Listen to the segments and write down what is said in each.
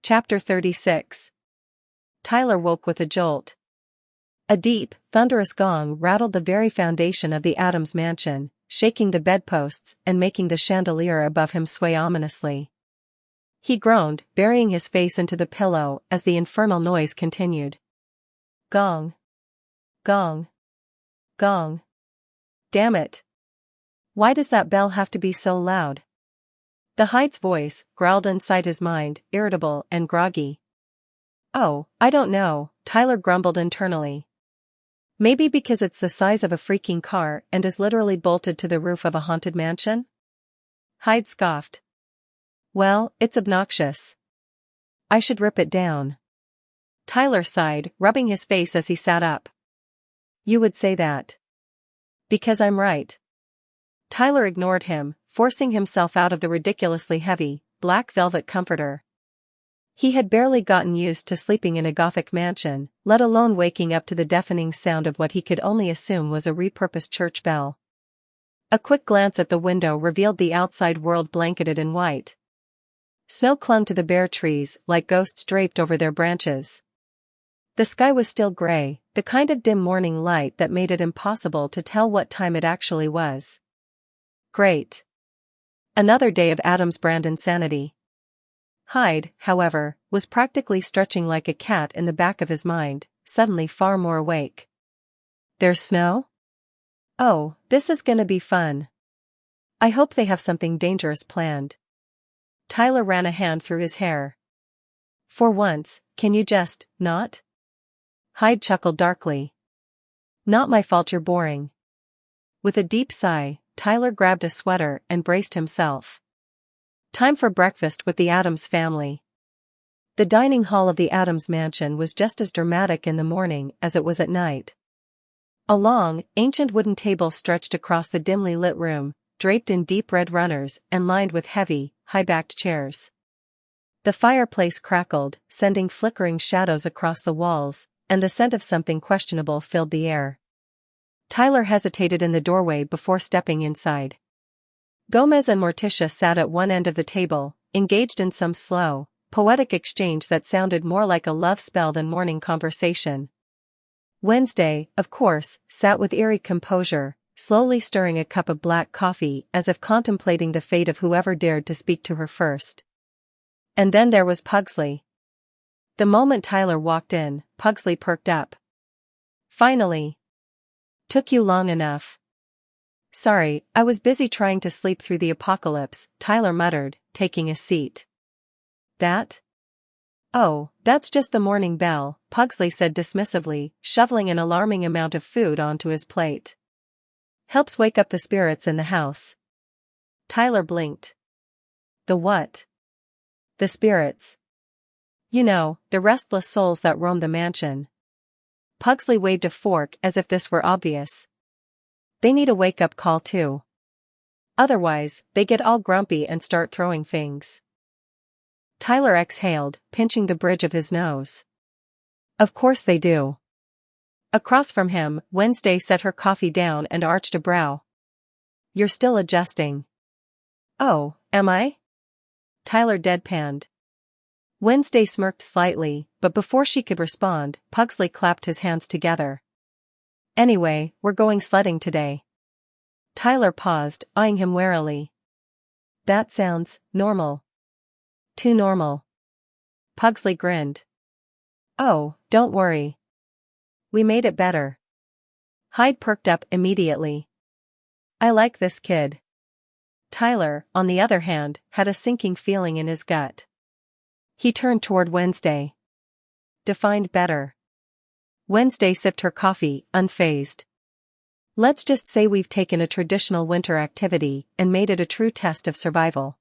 Chapter 36. Tyler woke with a jolt. A deep, thunderous gong rattled the very foundation of the Addams mansion, shaking the bedposts and making the chandelier above him sway ominously. He groaned, burying his face into the pillow as the infernal noise continued. Gong. Gong. Gong. Damn it. Why does that bell have to be so loud? The Hyde's voice growled inside his mind, irritable and groggy. Oh, I don't know, Tyler grumbled internally. Maybe because it's the size of a freaking car and is literally bolted to the roof of a haunted mansion? Hyde scoffed. Well, it's obnoxious. I should rip it down. Tyler sighed, rubbing his face as he sat up. You would say that. Because I'm right. Tyler ignored him, forcing himself out of the ridiculously heavy, black velvet comforter. He had barely gotten used to sleeping in a Gothic mansion, let alone waking up to the deafening sound of what he could only assume was a repurposed church bell. A quick glance at the window revealed the outside world blanketed in white. Snow clung to the bare trees like ghosts draped over their branches. The sky was still gray, the kind of dim morning light that made it impossible to tell what time it actually was. Great. Another day of Addams brand insanity. Hyde, however, was practically stretching like a cat in the back of his mind, suddenly far more awake. There's snow? Oh, this is gonna be fun. I hope they have something dangerous planned. Tyler ran a hand through his hair. For once, can you just, not? Hyde chuckled darkly. Not my fault you're boring. With a deep sigh, Tyler grabbed a sweater and braced himself. Time for breakfast with the Addams family. The dining hall of the Addams mansion was just as dramatic in the morning as it was at night. A long, ancient wooden table stretched across the dimly lit room, draped in deep red runners and lined with heavy, high-backed chairs. The fireplace crackled, sending flickering shadows across the walls, and the scent of something questionable filled the air. Tyler hesitated in the doorway before stepping inside. Gomez and Morticia sat at one end of the table, engaged in some slow, poetic exchange that sounded more like a love spell than morning conversation. Wednesday, of course, sat with eerie composure, slowly stirring a cup of black coffee as if contemplating the fate of whoever dared to speak to her first. And then there was Pugsley. The moment Tyler walked in, Pugsley perked up. Finally. Took you long enough. Sorry, I was busy trying to sleep through the apocalypse, Tyler muttered, taking a seat. That? Oh, that's just the morning bell, Pugsley said dismissively, shoveling an alarming amount of food onto his plate. Helps wake up the spirits in the house. Tyler blinked. The what? The spirits. You know, the restless souls that roam the mansion. Pugsley waved a fork as if this were obvious. They need a wake-up call too. Otherwise, they get all grumpy and start throwing things. Tyler exhaled, pinching the bridge of his nose. Of course they do. Across from him, Wednesday set her coffee down and arched a brow. You're still adjusting. Oh, am I? Tyler deadpanned. Wednesday smirked slightly, but before she could respond, Pugsley clapped his hands together. Anyway, we're going sledding today. Tyler paused, eyeing him warily. That sounds normal. Too normal. Pugsley grinned. Oh, don't worry. We made it better. Hyde perked up immediately. I like this kid. Tyler, on the other hand, had a sinking feeling in his gut. He turned toward Wednesday. Defined better. Wednesday sipped her coffee, unfazed. Let's just say we've taken a traditional winter activity and made it a true test of survival.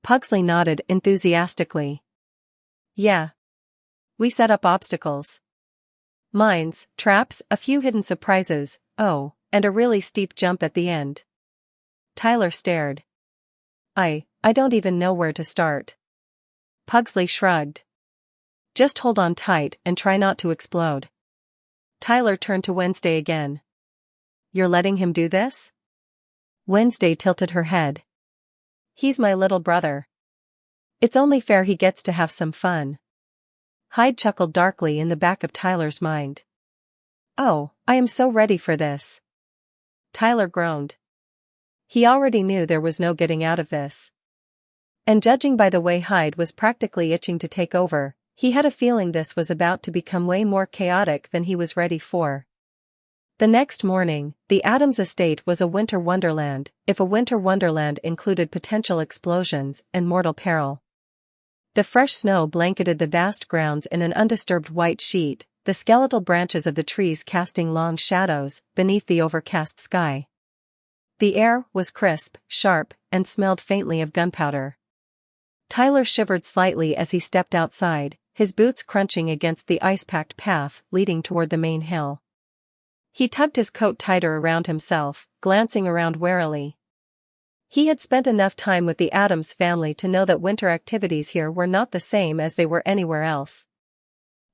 Pugsley nodded enthusiastically. Yeah. We set up obstacles. Mines, traps, a few hidden surprises, oh, and a really steep jump at the end. Tyler stared. I don't even know where to start. Pugsley shrugged. Just hold on tight and try not to explode. Tyler turned to Wednesday again. You're letting him do this? Wednesday tilted her head. He's my little brother. It's only fair he gets to have some fun. Hyde chuckled darkly in the back of Tyler's mind. Oh, I am so ready for this. Tyler groaned. He already knew there was no getting out of this. And judging by the way Hyde was practically itching to take over, he had a feeling this was about to become way more chaotic than he was ready for. The next morning, the Addams estate was a winter wonderland, if a winter wonderland included potential explosions and mortal peril. The fresh snow blanketed the vast grounds in an undisturbed white sheet, the skeletal branches of the trees casting long shadows beneath the overcast sky. The air was crisp, sharp, and smelled faintly of gunpowder. Tyler shivered slightly as he stepped outside, his boots crunching against the ice-packed path leading toward the main hill. He tugged his coat tighter around himself, glancing around warily. He had spent enough time with the Addams family to know that winter activities here were not the same as they were anywhere else.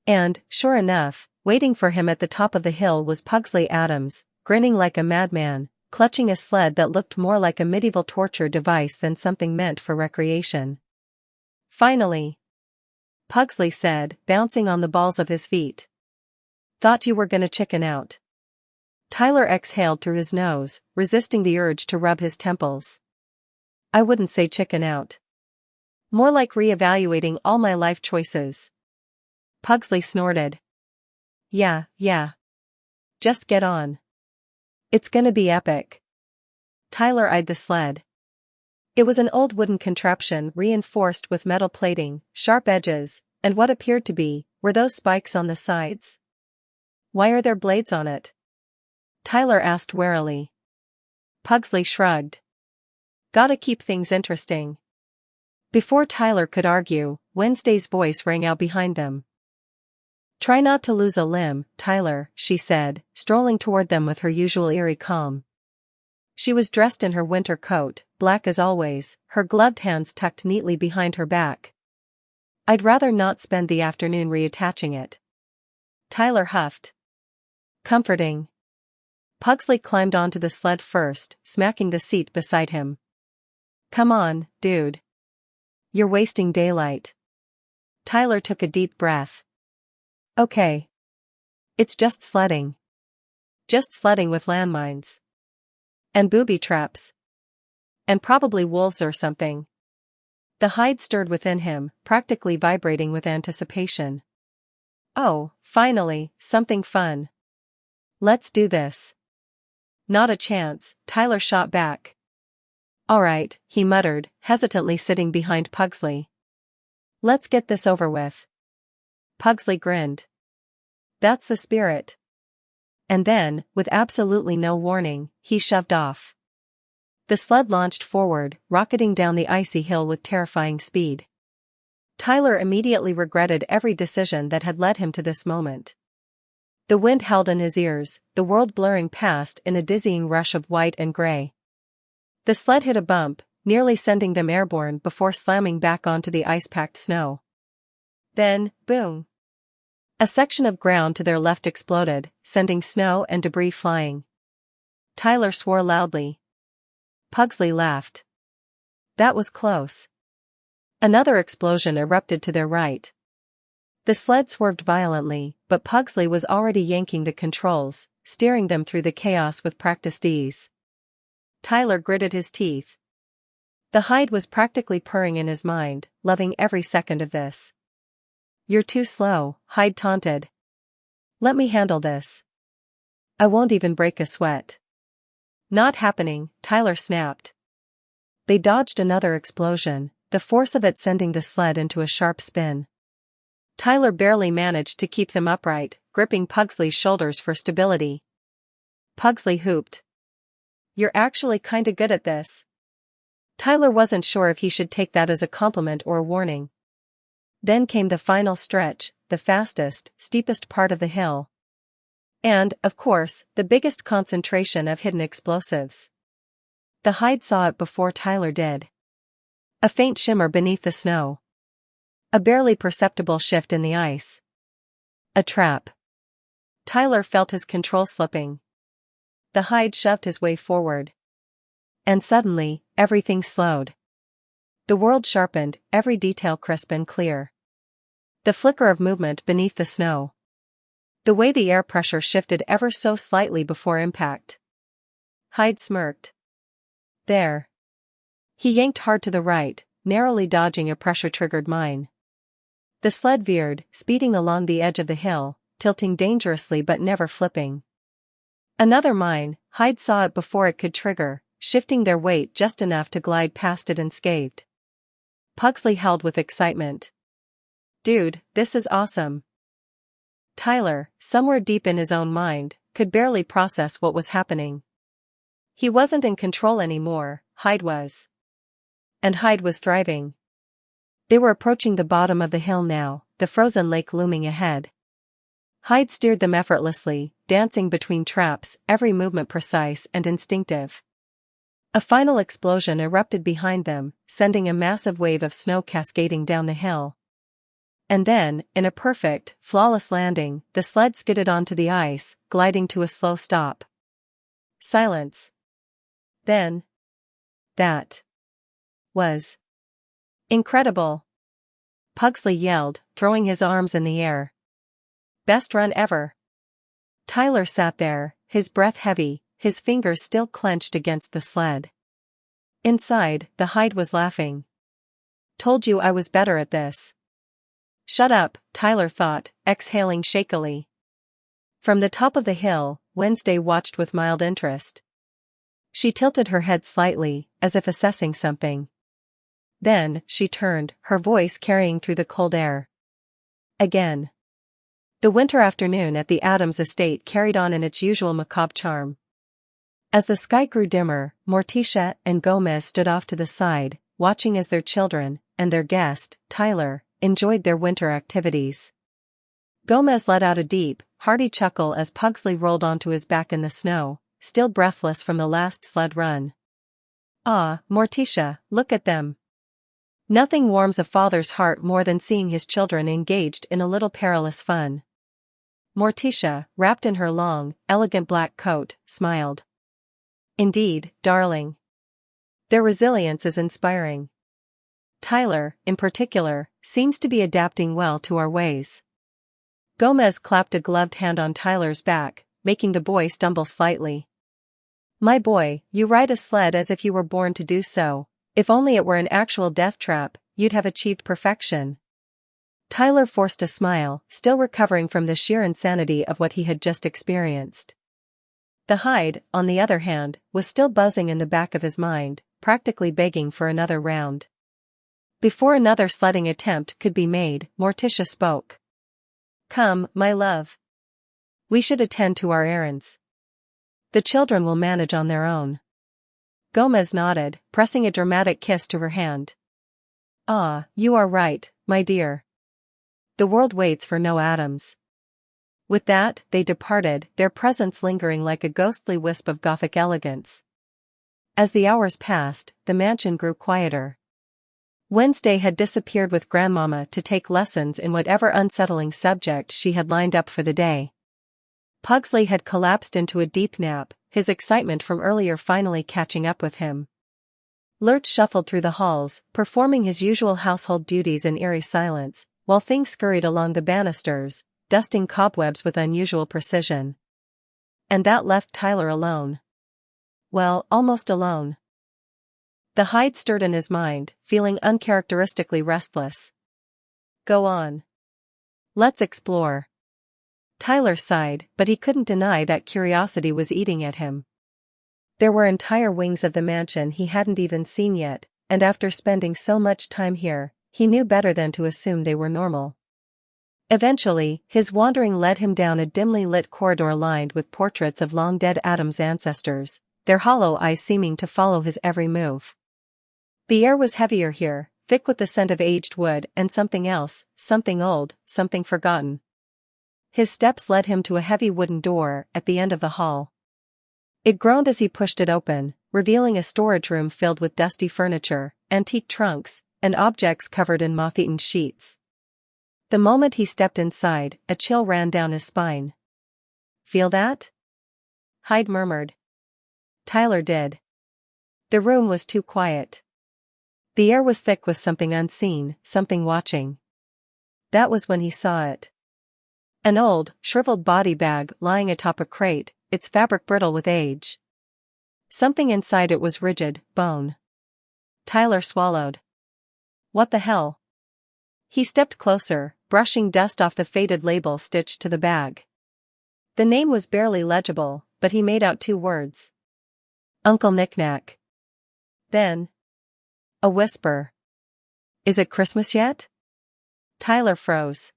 And, sure enough, waiting for him at the top of the hill was Pugsley Addams, grinning like a madman, clutching a sled that looked more like a medieval torture device than something meant for recreation. Finally, Pugsley said, bouncing on the balls of his feet. Thought you were gonna chicken out. Tyler exhaled through his nose, resisting the urge to rub his temples. I wouldn't say chicken out. More like re-evaluating all my life choices. Pugsley snorted. Yeah. Just get on. It's gonna be epic. Tyler eyed the sled. It was an old wooden contraption reinforced with metal plating, sharp edges, and what appeared to be, were those spikes on the sides? Why are there blades on it? Tyler asked warily. Pugsley shrugged. Gotta keep things interesting. Before Tyler could argue, Wednesday's voice rang out behind them. Try not to lose a limb, Tyler, she said, strolling toward them with her usual eerie calm. She was dressed in her winter coat, black as always, her gloved hands tucked neatly behind her back. I'd rather not spend the afternoon reattaching it. Tyler huffed. Comforting. Pugsley climbed onto the sled first, smacking the seat beside him. Come on, dude. You're wasting daylight. Tyler took a deep breath. Okay. It's just sledding. Just sledding with landmines. And booby traps. And probably wolves or something. The Hyde stirred within him, practically vibrating with anticipation. Oh, finally, something fun. Let's do this. Not a chance, Tyler shot back. All right, he muttered, hesitantly sitting behind Pugsley. Let's get this over with. Pugsley grinned. That's the spirit. And then, with absolutely no warning, he shoved off. The sled launched forward, rocketing down the icy hill with terrifying speed. Tyler immediately regretted every decision that had led him to this moment. The wind howled in his ears, the world blurring past in a dizzying rush of white and gray. The sled hit a bump, nearly sending them airborne before slamming back onto the ice-packed snow. Then, boom! A section of ground to their left exploded, sending snow and debris flying. Tyler swore loudly. Pugsley laughed. That was close. Another explosion erupted to their right. The sled swerved violently, but Pugsley was already yanking the controls, steering them through the chaos with practiced ease. Tyler gritted his teeth. The Hyde was practically purring in his mind, loving every second of this. You're too slow, Hyde taunted. Let me handle this. I won't even break a sweat. Not happening, Tyler snapped. They dodged another explosion, the force of it sending the sled into a sharp spin. Tyler barely managed to keep them upright, gripping Pugsley's shoulders for stability. Pugsley hooped. You're actually kinda good at this. Tyler wasn't sure if he should take that as a compliment or a warning. Then came the final stretch, the fastest, steepest part of the hill. And, of course, the biggest concentration of hidden explosives. The Hyde saw it before Tyler did. A faint shimmer beneath the snow. A barely perceptible shift in the ice. A trap. Tyler felt his control slipping. The Hyde shoved his way forward. And suddenly, everything slowed. The world sharpened, every detail crisp and clear. The flicker of movement beneath the snow. The way the air pressure shifted ever so slightly before impact. Hyde smirked. There. He yanked hard to the right, narrowly dodging a pressure-triggered mine. The sled veered, speeding along the edge of the hill, tilting dangerously but never flipping. Another mine, Hyde saw it before it could trigger, shifting their weight just enough to glide past it unscathed. Pugsley howled with excitement. Dude, this is awesome. Tyler, somewhere deep in his own mind, could barely process what was happening. He wasn't in control anymore, Hyde was. And Hyde was thriving. They were approaching the bottom of the hill now, the frozen lake looming ahead. Hyde steered them effortlessly, dancing between traps, every movement precise and instinctive. A final explosion erupted behind them, sending a massive wave of snow cascading down the hill. And then, in a perfect, flawless landing, the sled skidded onto the ice, gliding to a slow stop. Silence. Then. That. Was. Incredible. Pugsley yelled, throwing his arms in the air. Best run ever. Tyler sat there, his breath heavy, his fingers still clenched against the sled. Inside, the Hyde was laughing. Told you I was better at this. Shut up, Tyler thought, exhaling shakily. From the top of the hill, Wednesday watched with mild interest. She tilted her head slightly, as if assessing something. Then, she turned, her voice carrying through the cold air. Again. The winter afternoon at the Addams estate carried on in its usual macabre charm. As the sky grew dimmer, Morticia and Gomez stood off to the side, watching as their children, and their guest, Tyler, enjoyed their winter activities. Gomez let out a deep, hearty chuckle as Pugsley rolled onto his back in the snow, still breathless from the last sled run. Ah, Morticia, look at them. Nothing warms a father's heart more than seeing his children engaged in a little perilous fun. Morticia, wrapped in her long, elegant black coat, smiled. Indeed, darling. Their resilience is inspiring. Tyler, in particular, seems to be adapting well to our ways. Gomez clapped a gloved hand on Tyler's back, making the boy stumble slightly. My boy, you ride a sled as if you were born to do so. If only it were an actual death trap, you'd have achieved perfection. Tyler forced a smile, still recovering from the sheer insanity of what he had just experienced. The Hyde, on the other hand, was still buzzing in the back of his mind, practically begging for another round. Before another sledding attempt could be made, Morticia spoke. Come, my love. We should attend to our errands. The children will manage on their own. Gomez nodded, pressing a dramatic kiss to her hand. Ah, you are right, my dear. The world waits for no Addams. With that, they departed, their presence lingering like a ghostly wisp of Gothic elegance. As the hours passed, the mansion grew quieter. Wednesday had disappeared with Grandmama to take lessons in whatever unsettling subject she had lined up for the day. Pugsley had collapsed into a deep nap, his excitement from earlier finally catching up with him. Lurch shuffled through the halls, performing his usual household duties in eerie silence, while things scurried along the banisters, dusting cobwebs with unusual precision. And that left Tyler alone. Well, almost alone. The Hyde stirred in his mind, feeling uncharacteristically restless. Go on. Let's explore. Tyler sighed, but he couldn't deny that curiosity was eating at him. There were entire wings of the mansion he hadn't even seen yet, and after spending so much time here, he knew better than to assume they were normal. Eventually, his wandering led him down a dimly lit corridor lined with portraits of long-dead Addams ancestors, their hollow eyes seeming to follow his every move. The air was heavier here, thick with the scent of aged wood and something else, something old, something forgotten. His steps led him to a heavy wooden door at the end of the hall. It groaned as he pushed it open, revealing a storage room filled with dusty furniture, antique trunks, and objects covered in moth-eaten sheets. The moment he stepped inside, a chill ran down his spine. Feel that? Hyde murmured. Tyler did. The room was too quiet. The air was thick with something unseen, something watching. That was when he saw it. An old, shriveled body bag lying atop a crate, its fabric brittle with age. Something inside it was rigid, bone. Tyler swallowed. What the hell? He stepped closer, brushing dust off the faded label stitched to the bag. The name was barely legible, but he made out 2 words. Uncle Knick-Knack. Then. A whisper. Is it Christmas yet? Tyler froze.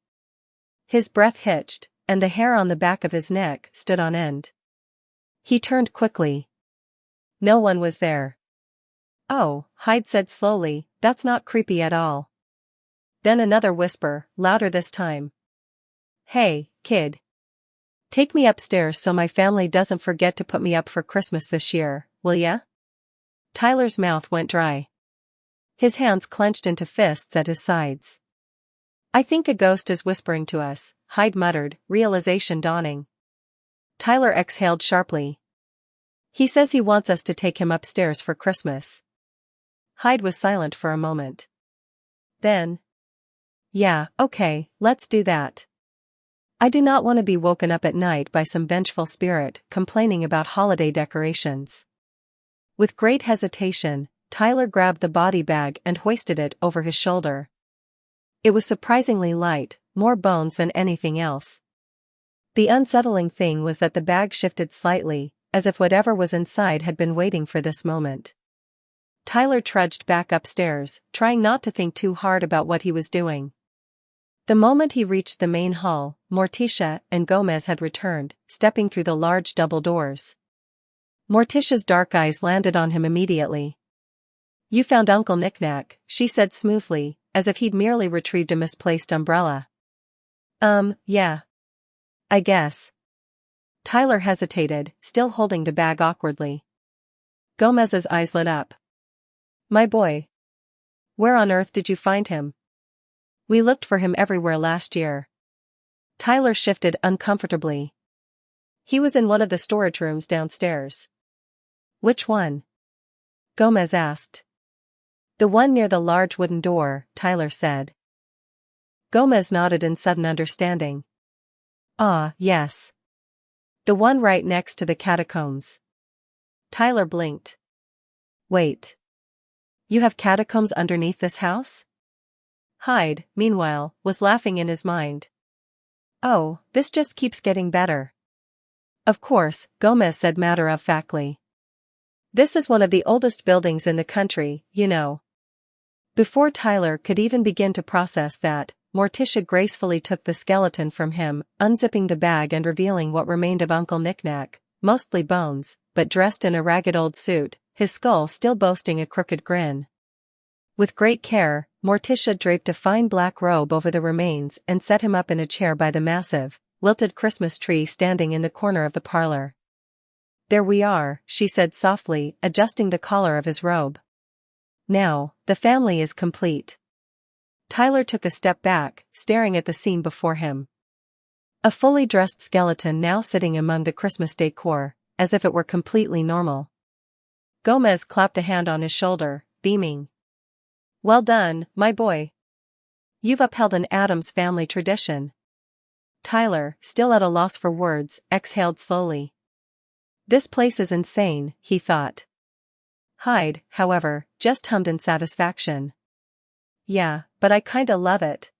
His breath hitched, and the hair on the back of his neck stood on end. He turned quickly. No one was there. Oh, Hyde said slowly, that's not creepy at all. Then another whisper, louder this time. Hey, kid. Take me upstairs so my family doesn't forget to put me up for Christmas this year, will ya? Tyler's mouth went dry. His hands clenched into fists at his sides. I think a ghost is whispering to us, Hyde muttered, realization dawning. Tyler exhaled sharply. He says he wants us to take him upstairs for Christmas. Hyde was silent for a moment. Then. Yeah, okay, let's do that. I do not want to be woken up at night by some vengeful spirit complaining about holiday decorations. With great hesitation, Tyler grabbed the body bag and hoisted it over his shoulder. It was surprisingly light, more bones than anything else. The unsettling thing was that the bag shifted slightly, as if whatever was inside had been waiting for this moment. Tyler trudged back upstairs, trying not to think too hard about what he was doing. The moment he reached the main hall, Morticia and Gomez had returned, stepping through the large double doors. Morticia's dark eyes landed on him immediately. You found Uncle Knick-Knack, she said smoothly, as if he'd merely retrieved a misplaced umbrella. Yeah. I guess. Tyler hesitated, still holding the bag awkwardly. Gomez's eyes lit up. My boy. Where on earth did you find him? We looked for him everywhere last year. Tyler shifted uncomfortably. He was in one of the storage rooms downstairs. Which one? Gomez asked. The one near the large wooden door, Tyler said. Gomez nodded in sudden understanding. Ah, yes. The one right next to the catacombs. Tyler blinked. Wait. You have catacombs underneath this house? Hyde, meanwhile, was laughing in his mind. Oh, this just keeps getting better. Of course, Gomez said matter-of-factly. This is one of the oldest buildings in the country, you know. Before Tyler could even begin to process that, Morticia gracefully took the skeleton from him, unzipping the bag and revealing what remained of Uncle Knick-Knack, mostly bones, but dressed in a ragged old suit, his skull still boasting a crooked grin. With great care, Morticia draped a fine black robe over the remains and set him up in a chair by the massive, wilted Christmas tree standing in the corner of the parlor. There we are, she said softly, adjusting the collar of his robe. Now, the family is complete. Tyler took a step back, staring at the scene before him. A fully dressed skeleton now sitting among the Christmas decor, as if it were completely normal. Gomez clapped a hand on his shoulder, beaming. Well done, my boy. You've upheld an Addams family tradition. Tyler, still at a loss for words, exhaled slowly. This place is insane, he thought. Hyde, however, just hummed in satisfaction. Yeah, but I kinda love it.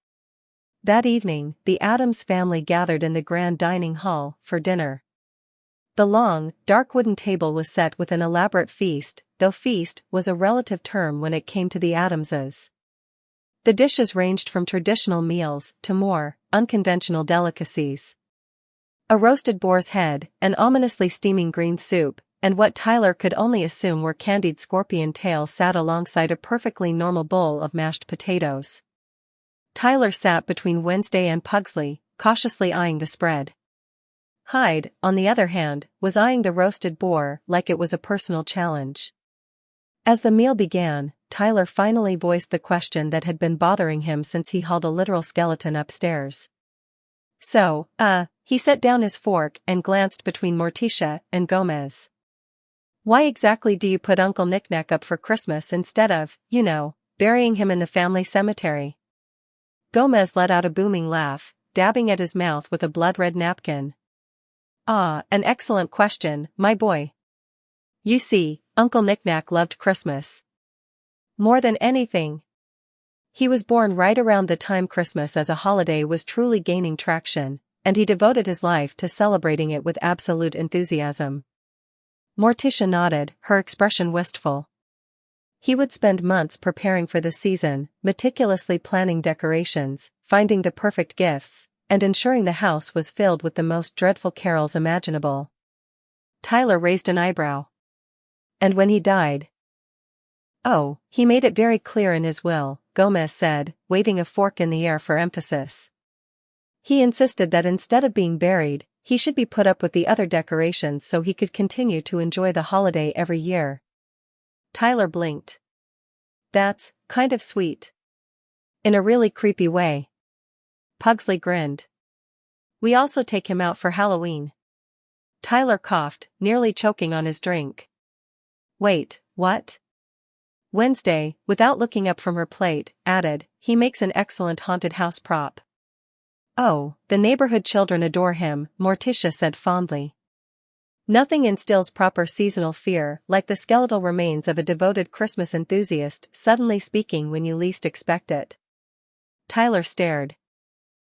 That evening, the Addams family gathered in the grand dining hall for dinner. The long, dark wooden table was set with an elaborate feast, though feast was a relative term when it came to the Addamses. The dishes ranged from traditional meals to more unconventional delicacies. A roasted boar's head, an ominously steaming green soup, and what Tyler could only assume were candied scorpion tails sat alongside a perfectly normal bowl of mashed potatoes. Tyler sat between Wednesday and Pugsley, cautiously eyeing the spread. Hyde, on the other hand, was eyeing the roasted boar like it was a personal challenge. As the meal began, Tyler finally voiced the question that had been bothering him since he hauled a literal skeleton upstairs. So, he set down his fork and glanced between Morticia and Gomez. Why exactly do you put Uncle Knick-Knack up for Christmas instead of, burying him in the family cemetery. Gomez let out a booming laugh, dabbing at his mouth with a blood-red napkin. Ah, an excellent question, my boy. You see, Uncle Knick-Knack loved Christmas more than anything. He was born right around the time Christmas as a holiday was truly gaining traction, and he devoted his life to celebrating it with absolute enthusiasm. Morticia nodded, her expression wistful. He would spend months preparing for the season, meticulously planning decorations, finding the perfect gifts, and ensuring the house was filled with the most dreadful carols imaginable. Tyler raised an eyebrow. And when he died? Oh, he made it very clear in his will, Gomez said, waving a fork in the air for emphasis. He insisted that instead of being buried, he should be put up with the other decorations so he could continue to enjoy the holiday every year. Tyler blinked. That's kind of sweet. In a really creepy way. Pugsley grinned. We also take him out for Halloween. Tyler coughed, nearly choking on his drink. Wait, what? Wednesday, without looking up from her plate, added, he makes an excellent haunted house prop. Oh, the neighborhood children adore him, Morticia said fondly. Nothing instills proper seasonal fear like the skeletal remains of a devoted Christmas enthusiast suddenly speaking when you least expect it. Tyler stared.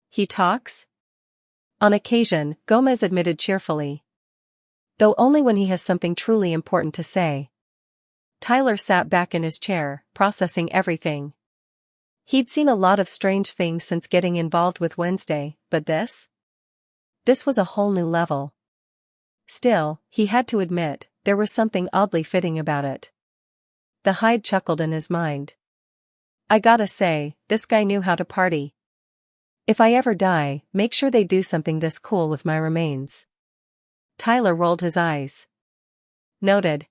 He talks? On occasion, Gomez admitted cheerfully. Though only when he has something truly important to say. Tyler sat back in his chair, processing everything. He'd seen a lot of strange things since getting involved with Wednesday, but this? This was a whole new level. Still, he had to admit, there was something oddly fitting about it. The Hyde chuckled in his mind. I gotta say, this guy knew how to party. If I ever die, make sure they do something this cool with my remains. Tyler rolled his eyes. Noted.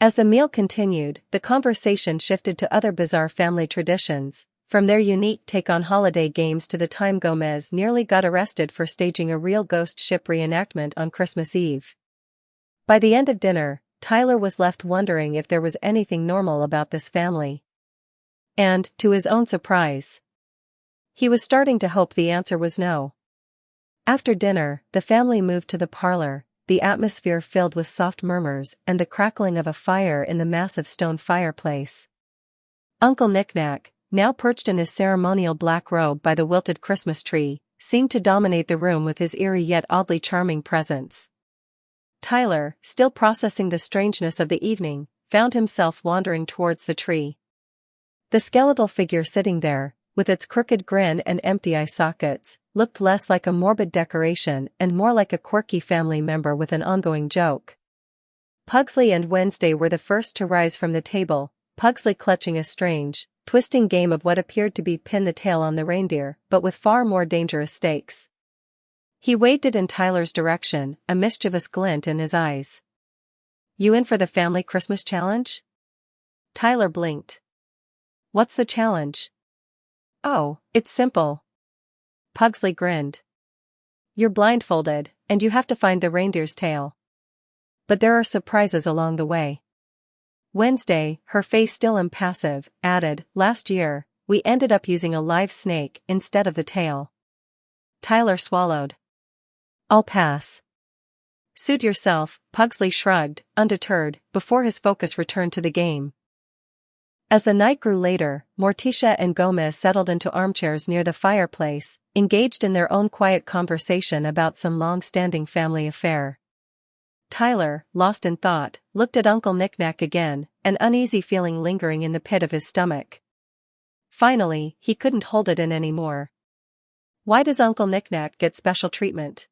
As the meal continued, the conversation shifted to other bizarre family traditions, from their unique take on holiday games to the time Gomez nearly got arrested for staging a real ghost ship reenactment on Christmas Eve. By the end of dinner, Tyler was left wondering if there was anything normal about this family. And, to his own surprise, he was starting to hope the answer was no. After dinner, the family moved to the parlor, the atmosphere filled with soft murmurs and the crackling of a fire in the massive stone fireplace. Uncle Knick-Knack, now perched in his ceremonial black robe by the wilted Christmas tree, seemed to dominate the room with his eerie yet oddly charming presence. Tyler, still processing the strangeness of the evening, found himself wandering towards the tree. The skeletal figure sitting there, with its crooked grin and empty eye sockets, looked less like a morbid decoration and more like a quirky family member with an ongoing joke. Pugsley and Wednesday were the first to rise from the table, Pugsley clutching a strange, twisting game of what appeared to be pin the tail on the reindeer, but with far more dangerous stakes. He waved it in Tyler's direction, a mischievous glint in his eyes. You in for the family Christmas challenge? Tyler blinked. What's the challenge? Oh, it's simple. Pugsley grinned. You're blindfolded, and you have to find the reindeer's tail. But there are surprises along the way. Wednesday, her face still impassive, added, last year, we ended up using a live snake instead of the tail. Tyler swallowed. I'll pass. Suit yourself, Pugsley shrugged, undeterred, before his focus returned to the game. As the night grew later, Morticia and Gomez settled into armchairs near the fireplace, engaged in their own quiet conversation about some long-standing family affair. Tyler, lost in thought, looked at Uncle Knick-Knack again, an uneasy feeling lingering in the pit of his stomach. Finally, he couldn't hold it in anymore. Why does Uncle Knick-Knack get special treatment?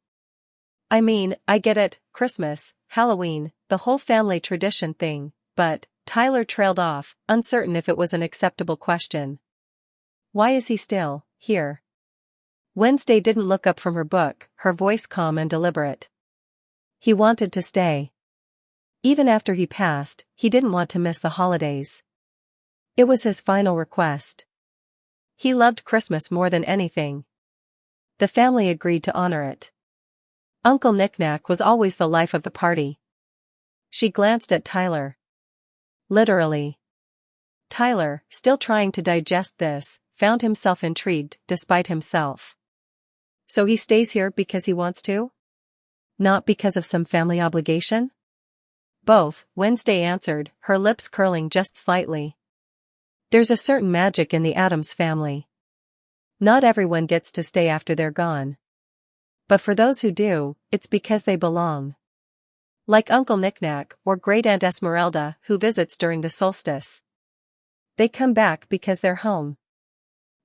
I mean, I get it, Christmas, Halloween, the whole family tradition thing, but... Tyler trailed off, uncertain if it was an acceptable question. Why is he still here? Wednesday didn't look up from her book, her voice calm and deliberate. He wanted to stay. Even after he passed, he didn't want to miss the holidays. It was his final request. He loved Christmas more than anything. The family agreed to honor it. Uncle Knick-Knack was always the life of the party. She glanced at Tyler. Literally. Tyler, still trying to digest this, found himself intrigued despite himself. So he stays here because he wants to? Not because of some family obligation? Both, Wednesday answered, her lips curling just slightly. There's a certain magic in the Addams family. Not everyone gets to stay after they're gone. But for those who do, it's because they belong. Like Uncle Knick-Knack or Great Aunt Esmeralda, who visits during the solstice. They come back because they're home.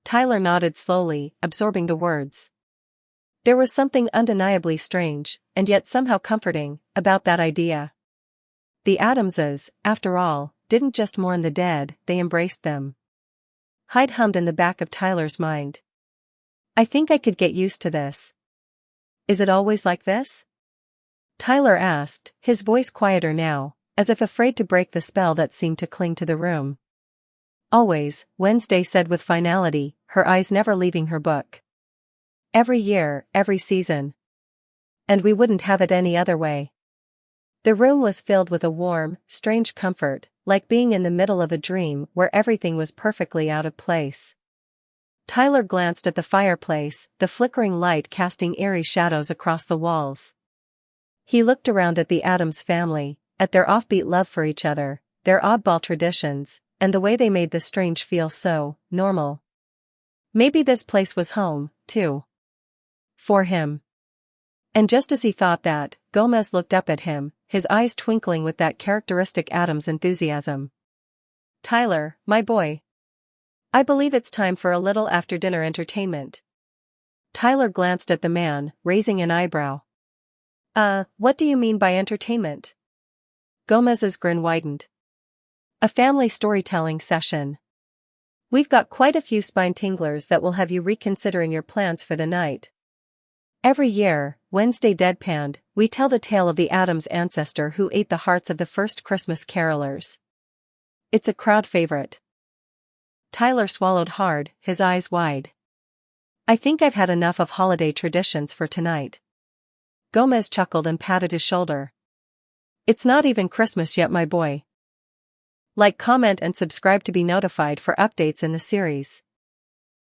Tyler nodded slowly, absorbing the words. There was something undeniably strange, and yet somehow comforting, about that idea. The Addamses, after all, didn't just mourn the dead, they embraced them. Hyde hummed in the back of Tyler's mind. I think I could get used to this. Is it always like this? Tyler asked, his voice quieter now, as if afraid to break the spell that seemed to cling to the room. Always, Wednesday said with finality, her eyes never leaving her book. Every year, every season. And we wouldn't have it any other way. The room was filled with a warm, strange comfort, like being in the middle of a dream where everything was perfectly out of place. Tyler glanced at the fireplace, the flickering light casting eerie shadows across the walls. He looked around at the Addams family, at their offbeat love for each other, their oddball traditions, and the way they made the strange feel so normal. Maybe this place was home, too. For him. And just as he thought that, Gomez looked up at him, his eyes twinkling with that characteristic Addams enthusiasm. Tyler, my boy. I believe it's time for a little after-dinner entertainment. Tyler glanced at the man, raising an eyebrow. What do you mean by entertainment? Gomez's grin widened. A family storytelling session. We've got quite a few spine-tinglers that will have you reconsidering your plans for the night. Every year, Wednesday deadpanned, we tell the tale of the Addams ancestor who ate the hearts of the first Christmas carolers. It's a crowd favorite. Tyler swallowed hard, his eyes wide. I think I've had enough of holiday traditions for tonight. Gomez chuckled and patted his shoulder. It's not even Christmas yet, my boy. Like, comment and subscribe to be notified for updates in the series.